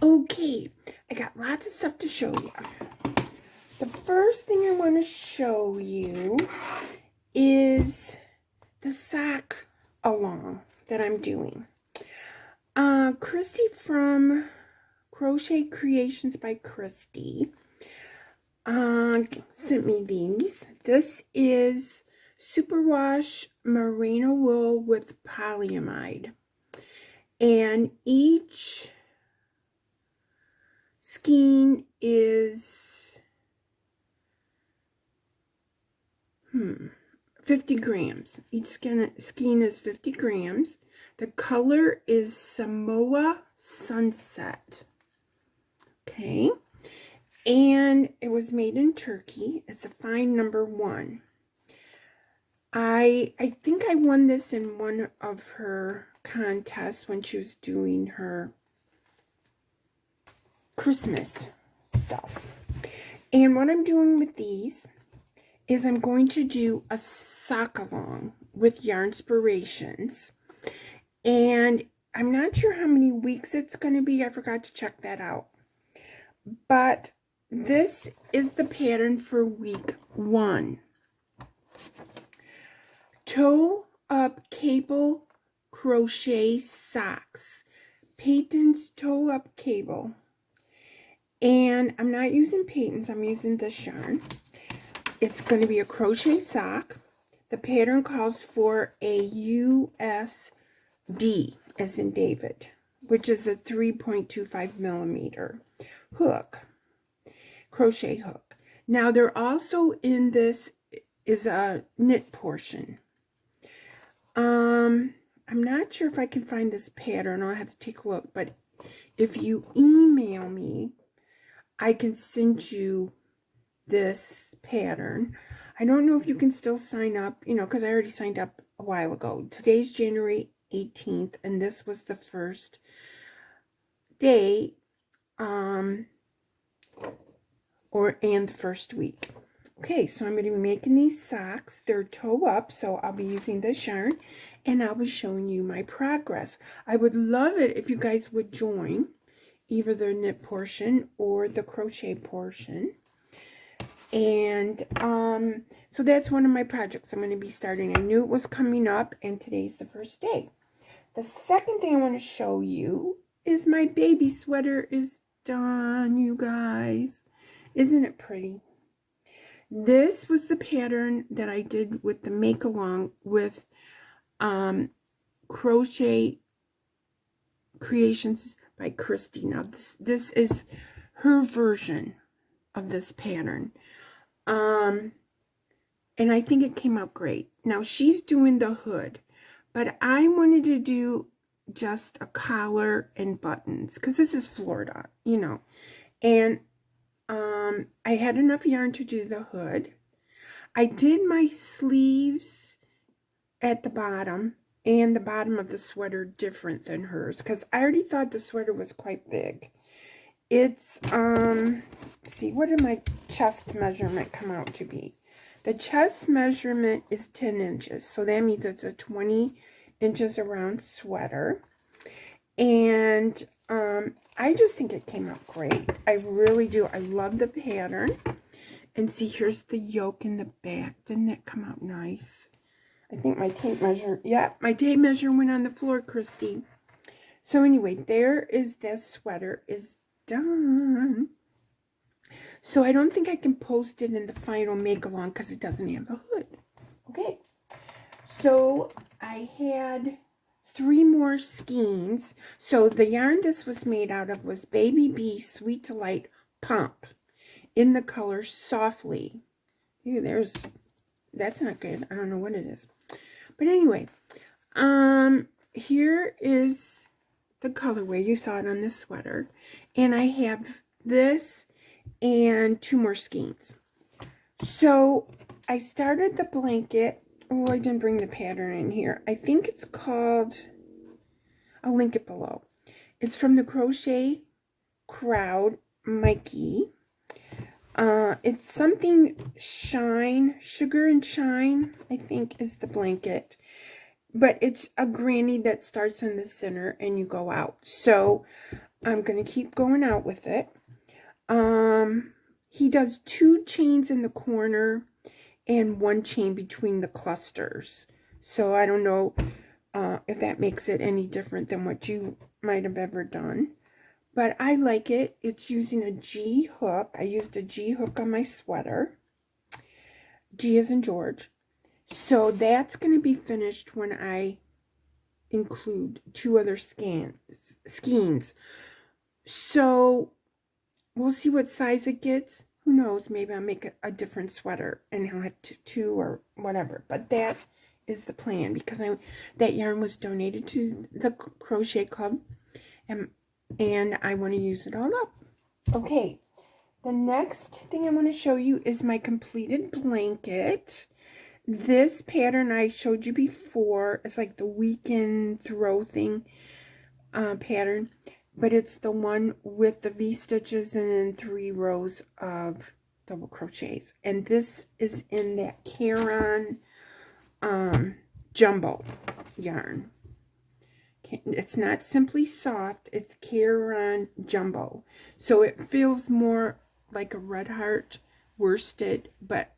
Okay, I got lots of stuff to show you. The first thing I want to show you is the sock along that I'm doing. Christy from Crochet Creations by Christy sent me these. This is superwash merino wool with polyamide, and each skein is 50 grams. Each skein is 50 grams. The color is Samoa Sunset. Okay. And it was made in Turkey. It's a fine number 1. I think I won this in one of her contests when she was doing her Christmas stuff. And what I'm doing with these is I'm going to do a sock along with Yarnspirations. And I'm not sure how many weeks it's going to be. I forgot to check that out. But this is the pattern for week 1. Toe up cable crochet socks. Peyton's toe up cable. And I'm not using Peyton's, I'm using this yarn. It's going to be a crochet sock. The pattern calls for a USD, as in David, which is a 3.25 millimeter hook, crochet hook. Now, there also in this is a knit portion. I'm not sure if I can find this pattern. I'll have to take a look, but if you email me, I can send you this pattern. I don't know if you can still sign up, because I already signed up a while ago. Today's January 18th, and this was the first day, and the first week. Okay, so I'm going to be making these socks. They're toe up, so I'll be using this yarn, and I'll be showing you my progress. I would love it if you guys would join either the knit portion or the crochet portion. And so that's one of my projects I'm going to be starting. I knew it was coming up, and today's the first day. The second thing I want to show you is my baby sweater is done, you guys. Isn't it pretty? This was the pattern that I did with the make along with Crochet Creations by Christy. Now this is her version of this pattern. And I think it came out great. Now she's doing the hood, but I wanted to do just a collar and buttons because this is Florida, and I had enough yarn to do the hood. I did my sleeves at the bottom and the bottom of the sweater different than hers because I already thought the sweater was quite big. It's, see, what did my chest measurement come out to be? The chest measurement is 10 inches, so that means it's a 20 inches around sweater. And I just think it came out great. I really do. I love the pattern. And see, here's the yoke in the back. Didn't that come out nice? I think my tape measure, my tape measure went on the floor, Christy. So anyway, there is this sweater is done. So I don't think I can post it in the final make along because it doesn't have a hood. Okay. So I had 3 more skeins. So the yarn this was made out of was Baby Bee Sweet Delight Pump in the color Softly. That's not good. I don't know what it is. But anyway, here is the colorway. You saw it on this sweater. And I have this and 2 more skeins. So I started the blanket. Oh, I didn't bring the pattern in here. I think it's called, I'll link it below. It's from the Crochet Crowd, Mikey. It's something Shine, Sugar and Shine, I think is the blanket. But it's a granny that starts in the center and you go out. So I'm going to keep going out with it. He does 2 chains in the corner and 1 chain between the clusters. So I don't know if that makes it any different than what you might have ever done. But I like it. It's using a G hook. I used a G hook on my sweater. G as in George. So that's going to be finished when I include 2 other skeins. So we'll see what size it gets. Who knows? Maybe I'll make a different sweater and I'll have 2 or whatever. But that is the plan because that yarn was donated to the crochet club and I want to use it all up. Okay, the next thing I want to show you is my completed blanket. This pattern I showed you before is like the weekend throw thing pattern, but it's the one with the V-stitches and then 3 rows of double crochets. And this is in that Caron jumbo yarn. It's not Simply Soft, it's Caron jumbo. So it feels more like a Red Heart worsted, but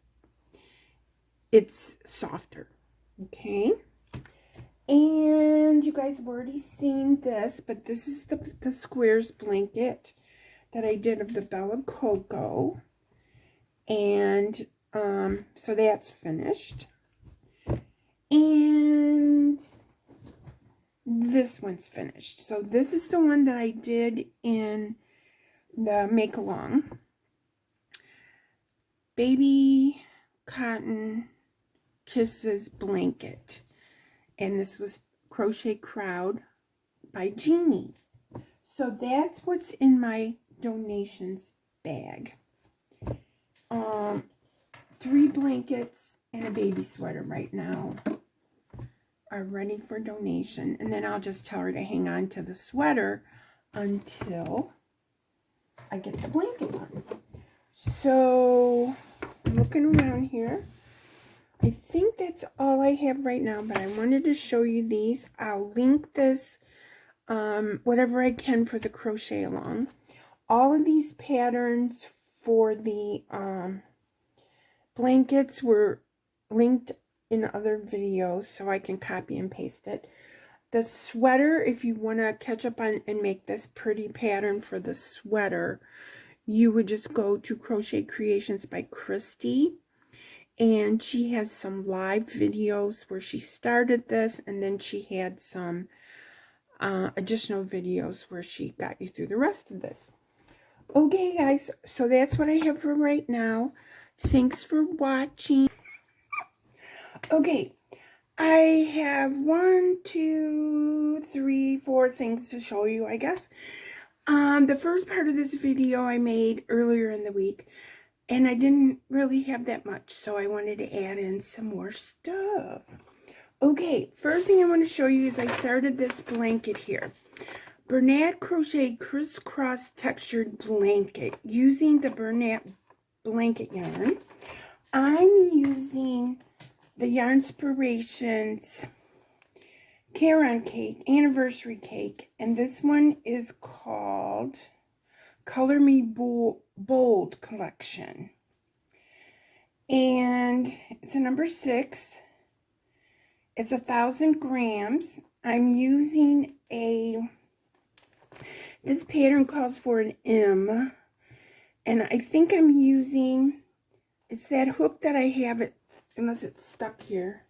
it's softer. Okay. And you guys have already seen this, but this is the squares blanket that I did of the Bella Coco. And so that's finished. And this one's finished. So this is the one that I did in the Make Along. Baby Cotton Kisses blanket. And this was Crochet Crowd by Jeannie. So that's what's in my donations bag. 3 blankets and a baby sweater right now are ready for donation. And then I'll just tell her to hang on to the sweater until I get the blanket one. So I'm looking around here. I think that's all I have right now, but I wanted to show you these. I'll link this, whatever I can for the crochet along. All of these patterns for the blankets were linked in other videos, so I can copy and paste it. The sweater, if you want to catch up on and make this pretty pattern for the sweater, you would just go to Crochet Creations by Christy. And she has some live videos where she started this, and then she had some additional videos where she got you through the rest of this. Okay, guys, so that's what I have for right now. Thanks for watching. Okay, I have 1, 2, 3, 4 things to show you, I guess. The first part of this video I made earlier in the week. And I didn't really have that much, so I wanted to add in some more stuff. Okay, first thing I want to show you is I started this blanket here. Bernat Crochet Crisscross Textured Blanket using the Bernat blanket yarn. I'm using the Yarnspirations Caron Cake, Anniversary Cake, and this one is called Color Me Bold collection, and it's a number 6. It's 1,000 grams. I'm using this pattern calls for an M, and I think I'm using, it's that hook that I have it, unless it's stuck here.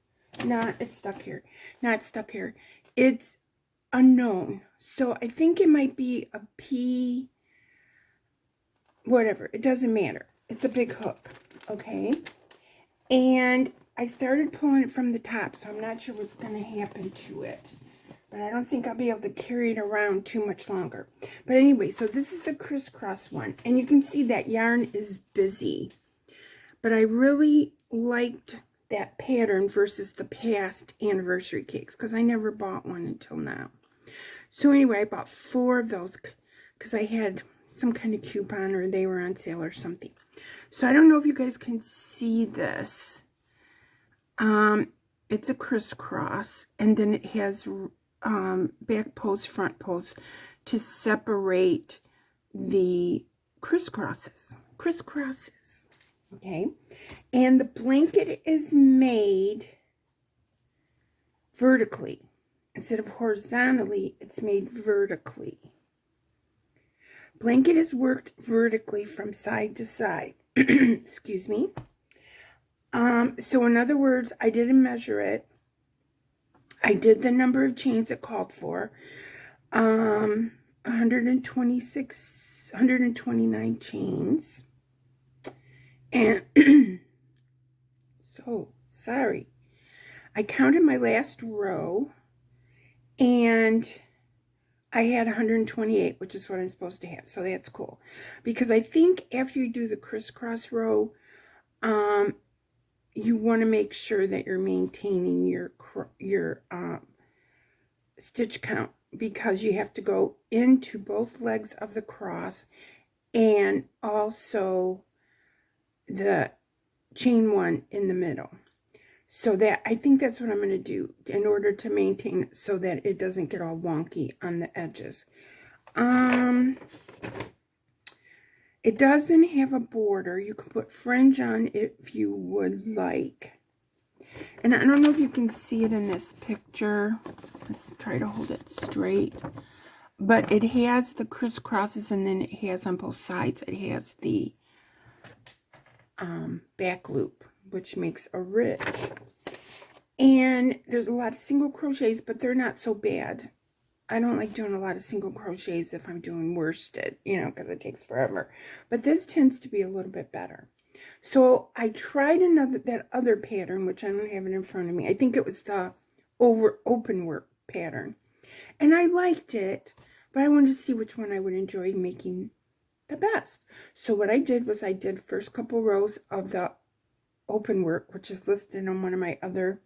No, it's stuck here. No, it's stuck here. It's unknown, so I think it might be a P, whatever, it doesn't matter. It's a big hook, okay? And I started pulling it from the top, so I'm not sure what's going to happen to it. But I don't think I'll be able to carry it around too much longer. But anyway, so this is the crisscross one. And you can see that yarn is busy. But I really liked that pattern versus the past anniversary cakes, because I never bought one until now. So anyway, I bought 4 of those because I had some kind of coupon or they were on sale or something. So I don't know if you guys can see this. It's a crisscross, and then it has back post, front post to separate the crisscrosses. Okay, and the blanket is made vertically. Instead of horizontally, it's made vertically. Blanket is worked vertically from side to side. Excuse me. So in other words, I didn't measure it. I did the number of chains it called for. 129 chains. And so, sorry. I counted my last row, and I had 128, which is what I'm supposed to have. So that's cool. Because I think after you do the crisscross row, you want to make sure that you're maintaining your stitch count, because you have to go into both legs of the cross and also the chain one in the middle. So that, I think that's what I'm going to do in order to maintain it so that it doesn't get all wonky on the edges. It doesn't have a border. You can put fringe on if you would like. And I don't know if you can see it in this picture. Let's try to hold it straight. But it has the crisscrosses, and then it has on both sides, it has the back loop, which makes a ridge. And there's a lot of single crochets, but they're not so bad. I don't like doing a lot of single crochets if I'm doing worsted, you know, because it takes forever. But this tends to be a little bit better. So I tried that other pattern, which I don't have it in front of me. I think it was the open work pattern. And I liked it, but I wanted to see which one I would enjoy making the best. So what I did was I did first couple rows of the open work, which is listed on one of my other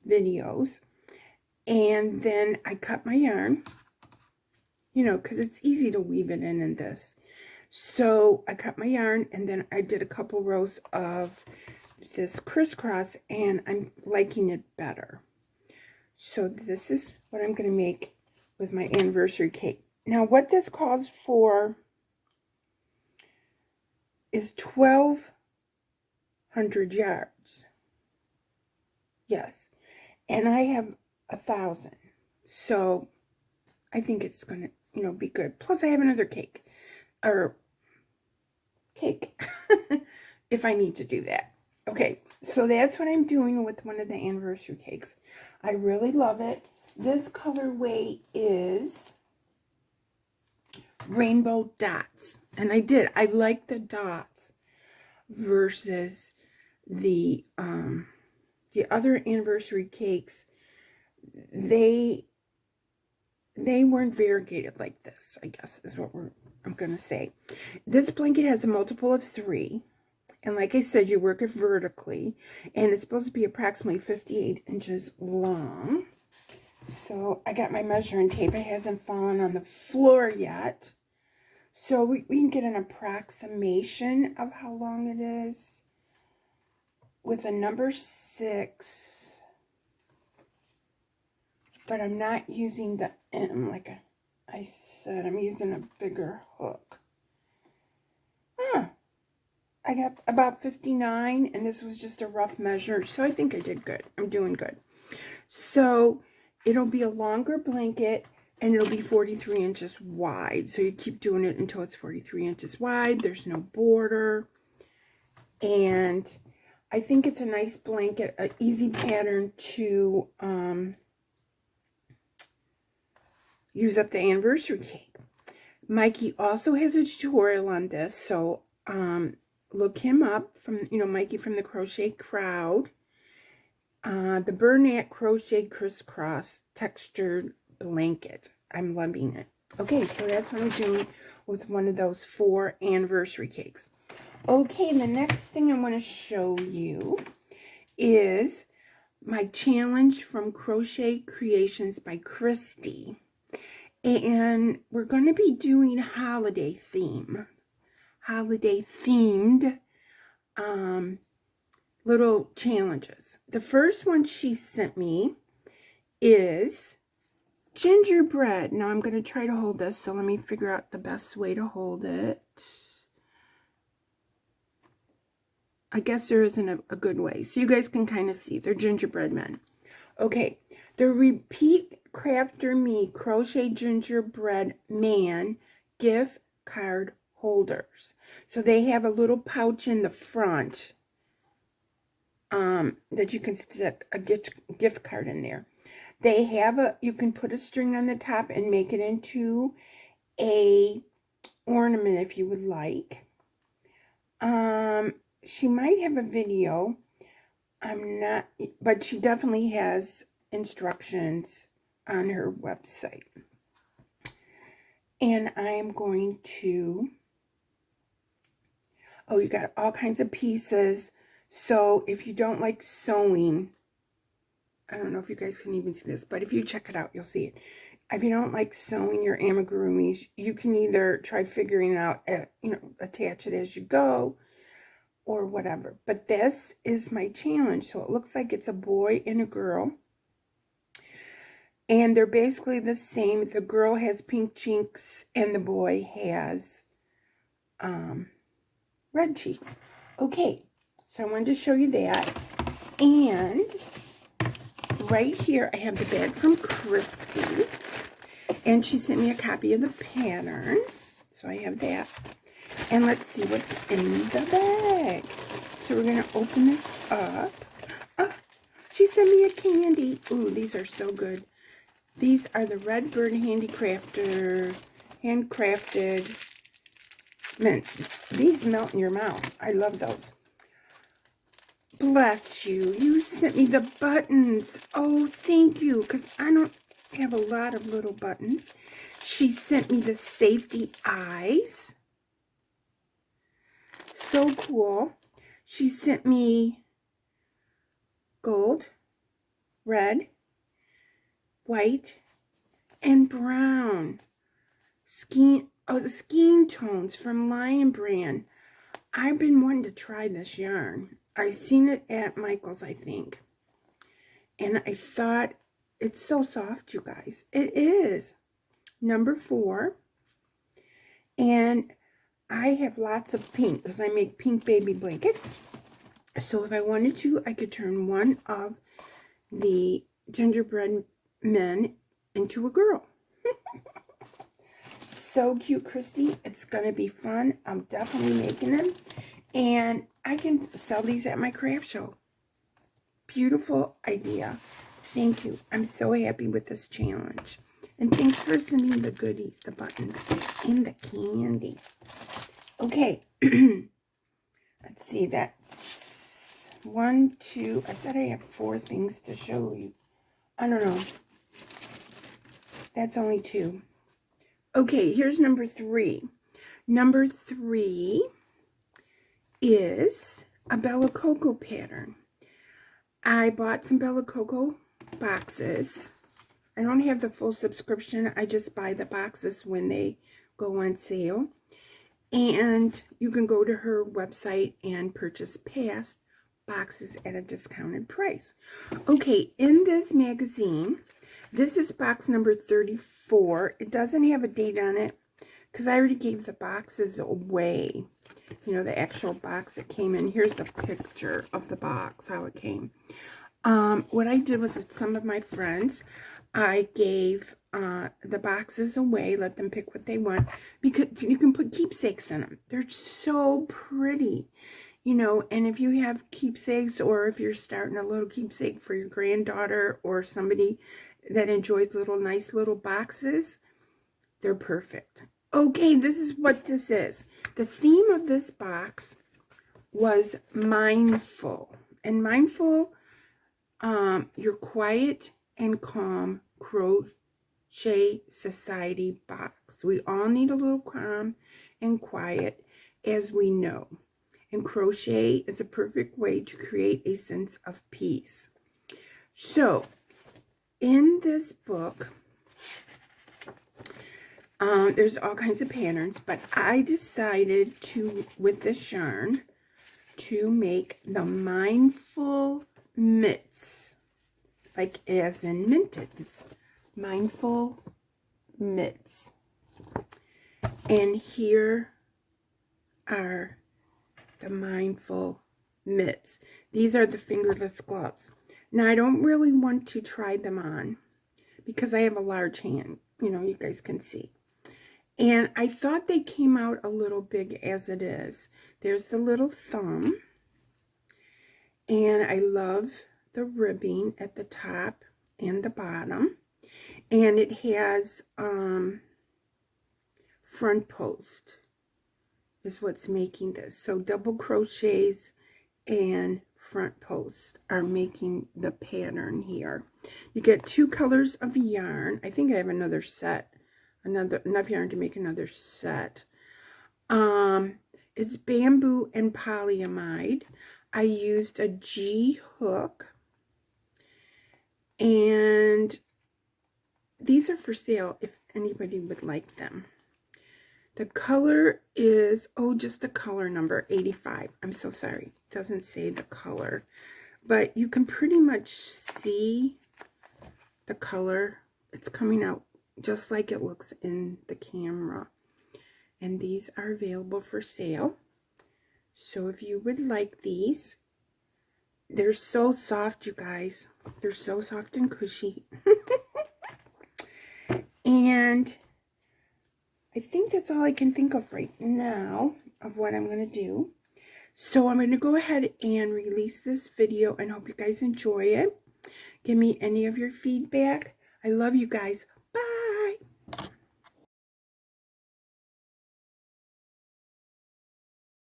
videos. And then I cut my yarn, you know, because it's easy to weave it in this. So I cut my yarn, and then I did a couple rows of this crisscross, and I'm liking it better. So this is what I'm going to make with my anniversary cake. Now what this calls for is 1,200 yards. Yes. And I have 1,000. So I think it's going to, you know, be good. Plus I have another cake. Or cake. If I need to do that. Okay. So that's what I'm doing with one of the anniversary cakes. I really love it. This colorway is Rainbow Dots. And I like the dots versus the other anniversary cakes. They weren't variegated like this, I guess is what I'm going to say. This blanket has a multiple of 3. And like I said, you work it vertically. And it's supposed to be approximately 58 inches long. So I got my measuring tape. It hasn't fallen on the floor yet. So we can get an approximation of how long it is with a number 6. But I'm not using the M like I said. I'm using a bigger hook. I got about 59, and this was just a rough measure. So I think I did good. I'm doing good. So it'll be a longer blanket, and it'll be 43 inches wide. So you keep doing it until it's 43 inches wide. There's no border. And I think it's a nice blanket, an easy pattern to use up the anniversary cake. Mikey also has a tutorial on this, so look him up from, you know, Mikey from the Crochet Crowd. The Bernat Crochet Crisscross Textured Blanket. I'm loving it. Okay, so that's what I'm doing with one of those 4 anniversary cakes. Okay, the next thing I want to show you is my challenge from Crochet Creations by Christy. And we're going to be doing holiday themed little challenges. The first one she sent me is gingerbread. Now I'm going to try to hold this, so let me figure out the best way to hold it. I guess there isn't a good way. So you guys can kind of see. They're gingerbread men. Okay. The Repeat Crafter Me Crochet Gingerbread Man gift card holders. So they have a little pouch in the front that you can stick a gift card in there. They have you can put a string on the top and make it into a ornament if you would like. She might have a video. I'm not, but she definitely has instructions on her website. And I am going to, oh, you got all kinds of pieces. So if you don't like sewing, I don't know if you guys can even see this, but if you check it out, you'll see it. If you don't like sewing your amigurumis, you can either try figuring out, attach it as you go or whatever. But this is my challenge. So it looks like it's a boy and a girl. And they're basically the same. The girl has pink cheeks and the boy has red cheeks. Okay, so I wanted to show you that. And right here, I have the bag from Christy. And she sent me a copy of the pattern. So I have that. And let's see what's in the bag. So we're going to open this up. Oh, she sent me a candy. Ooh, these are so good. These are the Redbird handicrafted mints. These melt in your mouth. I love those. Bless you. You sent me the buttons. Oh, thank you, because I don't have a lot of little buttons. She sent me the safety eyes. So cool. She sent me gold, red, white, and brown skein tones from Lion Brand. I've been wanting to try this yarn. I seen it at Michael's, I think, and I thought it's so soft, you guys. It is number 4, and I have lots of pink because I make pink baby blankets. So if I wanted to, I could turn one of the gingerbread men into a girl. So cute, Christy. It's going to be fun. I'm definitely making them. And I can sell these at my craft show. Beautiful idea. Thank you. I'm so happy with this challenge. And thanks for sending the goodies, the buttons, and the candy. Okay. Let's see. That's 1, 2. I said I have 4 things to show you. I don't know. That's only 2. Okay, here's number 3. Number 3 is a Bella Coco pattern. I bought some Bella Coco boxes. I don't have the full subscription. I just buy the boxes when they go on sale. And you can go to her website and purchase past boxes at a discounted price. Okay, in this magazine, this is box number 34. It doesn't have a date on it because I already gave the boxes away. You know, the actual box it came in. Here's a picture of the box, how it came. What I did was with some of my friends, I gave the boxes away, let them pick what they want, because you can put keepsakes in them. They're so pretty, you know, and if you have keepsakes, or if you're starting a little keepsake for your granddaughter or somebody that enjoys nice little boxes, they're perfect. Okay, this is what this is. The theme of this box was mindful. And mindful, your quiet and calm crochet society box. We all need a little calm and quiet, as we know. And crochet is a perfect way to create a sense of peace. So, in this book, there's all kinds of patterns, but I decided to, with this yarn, to make the mindful mitts, like as in mittens. Mindful mitts. And here are the Mindful mitts. These are the fingerless gloves. Now, I don't really want to try them on because I have a large hand. You know, you guys can see. And I thought they came out a little big as it is. There's the little thumb. And I love the ribbing at the top and the bottom. And it has front post is what's making this. So double crochets and front post are making the pattern here. You get 2 colors of yarn. I think I have another set, enough yarn to make another set. It's bamboo and polyamide. I used a G hook, and these are for sale if anybody would like them. The color is, oh, just a color number, 85. I'm so sorry. It doesn't say the color. But you can pretty much see the color. It's coming out just like it looks in the camera. And these are available for sale. So if you would like these, they're so soft, you guys. They're so soft and cushy. And I think that's all I can think of right now of what I'm going to do. So I'm going to go ahead and release this video and hope you guys enjoy it. Give me any of your feedback. I love you guys.